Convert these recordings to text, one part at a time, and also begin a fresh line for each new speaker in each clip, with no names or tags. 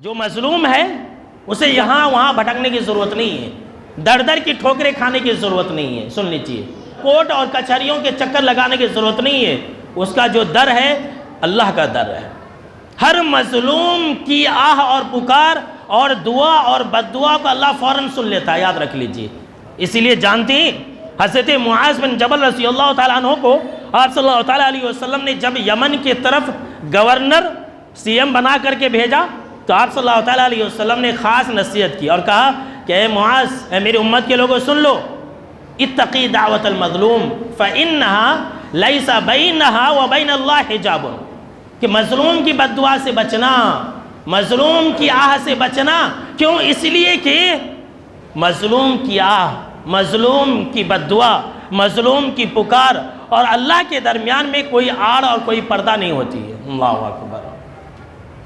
جو مظلوم ہے اسے یہاں وہاں بھٹکنے کی ضرورت نہیں ہے، در در کی ٹھوکریں کھانے کی ضرورت نہیں ہے، سن لیجیے، کوٹ اور کچہریوں کے چکر لگانے کی ضرورت نہیں ہے، اس کا جو در ہے اللہ کا در ہے۔ ہر مظلوم کی آہ اور پکار اور دعا اور بد دعا کو اللہ فوراً سن لیتا ہے، یاد رکھ لیجیے۔ اسی لیے جانتے ہیں حضرت معاذ بن جبل رضی اللہ تعالیٰ عنہ کو آپ صلی اللہ تعالیٰ علیہ وسلم نے جب یمن کی طرف گورنر سی ایم بنا کر کے بھیجا تو آپ صلی اللہ تعالیٰ علیہ وسلم نے خاص نصیحت کی اور کہا کہ اے معاذ، اے میری امت کے لوگوں سن لو، اتقی دعوت المظلوم فإنہا لیس بینہا وبین اللہ حجاب، کہ مظلوم کی بد دعا سے بچنا، مظلوم کی آہ سے بچنا۔ کیوں؟ اس لیے کہ مظلوم کی آہ، مظلوم کی بد دعا، مظلوم کی پکار اور اللہ کے درمیان میں کوئی آڑ اور کوئی پردہ نہیں ہوتی ہے۔ اللہ اکبر،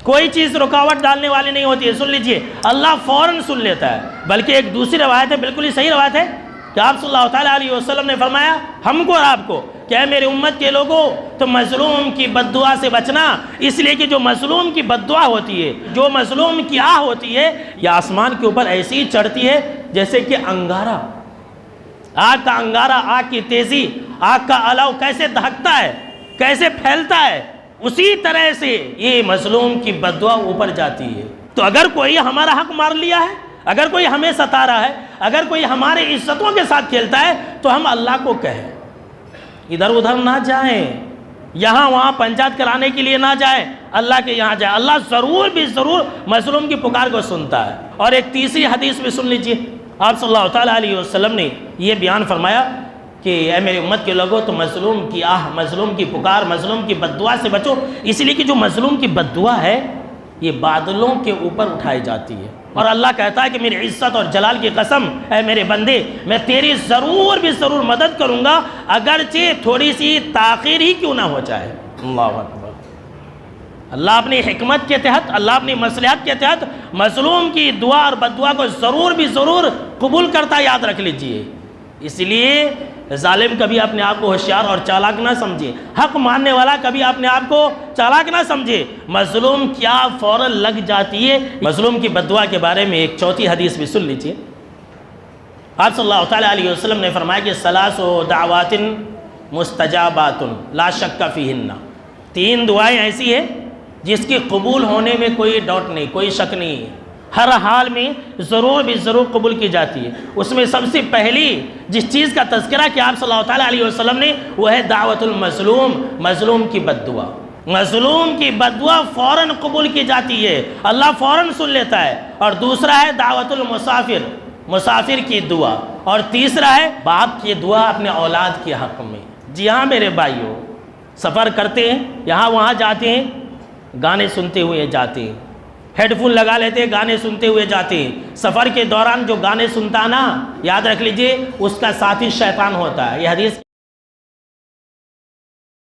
کوئی چیز رکاوٹ ڈالنے والی نہیں ہوتی ہے۔ سن لیجئے، اللہ فوراً سن لیتا ہے۔ بلکہ ایک دوسری روایت ہے، بالکل ہی صحیح روایت ہے، کہ آپ صلی اللہ تعالیٰ علیہ وسلم نے فرمایا ہم کو اور آپ کو کہ اے میرے امت کے لوگوں، تو مظلوم کی بد دعا سے بچنا، اس لیے کہ جو مظلوم کی بد دعا ہوتی ہے، جو مظلوم کی آہ ہوتی ہے، یہ آسمان کے اوپر ایسی چڑھتی ہے جیسے کہ انگارہ، آگ کا انگارہ، آگ کی تیزی، آگ کا الاؤ کیسے دہکتا ہے، کیسے پھیلتا ہے، اسی طرح سے یہ مظلوم کی بد دعا اوپر جاتی ہے۔ تو اگر کوئی ہمارا حق مار لیا ہے، اگر کوئی ہمیں ستا رہا ہے، اگر کوئی ہمارے عزتوں کے ساتھ کھیلتا ہے، تو ہم اللہ کو کہیں، ادھر ادھر نہ جائیں، یہاں وہاں پنچایت کرانے کے لیے نہ جائیں، اللہ کے یہاں جائیں۔ اللہ ضرور بھی ضرور مظلوم کی پکار کو سنتا ہے۔ اور ایک تیسری حدیث بھی سن لیجئے، آپ صلی اللہ تعالیٰ علیہ وسلم نے یہ بیان فرمایا کہ اے میری امت کے لوگوں، تو مظلوم کی آہ، مظلوم کی پکار، مظلوم کی بد دعا سے بچو، اس لیے کہ جو مظلوم کی بد دعا ہے یہ بادلوں کے اوپر اٹھائی جاتی ہے، اور اللہ کہتا ہے کہ میری عزت اور جلال کی قسم، اے میرے بندے، میں تیری ضرور بھی ضرور مدد کروں گا، اگرچہ تھوڑی سی تاخیر ہی کیوں نہ ہو جائے۔ اللہ اکبر، اللہ اپنی حکمت کے تحت، اللہ اپنی مصلحت کے تحت مظلوم کی دعا اور بد دعا کو ضرور بھی ضرور قبول کرتا، یاد رکھ لیجئے۔ اس لیے ظالم کبھی اپنے آپ کو ہوشیار اور چالاک نہ سمجھے، حق ماننے والا کبھی اپنے آپ کو چالاک نہ سمجھے، مظلوم کیا فوراً لگ جاتی ہے۔ مظلوم کی بد دعا کے بارے میں ایک چوتھی حدیث بھی سن لیجئے۔ آپ صلی اللہ تعالیٰ علیہ وسلم نے فرمایا کہ ثلاث دعوات مستجابات لا شک فیہن، تین دعائیں ایسی ہیں جس کی قبول ہونے میں کوئی ڈاؤٹ نہیں، کوئی شک نہیں، ہر حال میں ضرور بھی ضرور قبول کی جاتی ہے۔ اس میں سب سے پہلی جس چیز کا تذکرہ کیا آپ صلی اللہ تعالیٰ علیہ وسلم نے، وہ ہے دعوت المظلوم، مظلوم کی بد دعا۔ مظلوم کی بد دعا فوراً قبول کی جاتی ہے، اللہ فوراً سن لیتا ہے۔ اور دوسرا ہے دعوت المسافر، مسافر کی دعا۔ اور تیسرا ہے باپ کی دعا اپنے اولاد کے حق میں۔ جی ہاں میرے بھائیوں، سفر کرتے ہیں، یہاں وہاں جاتے ہیں، گانے سنتے ہوئے جاتے ہیں، ہیڈ فون لگا لیتے ہیں، گانے سنتے ہوئے جاتے ہیں۔ سفر کے دوران جو گانے سنتا نا، یاد رکھ لیجئے اس کا ساتھی شیطان ہوتا ہے۔ یہ حدیث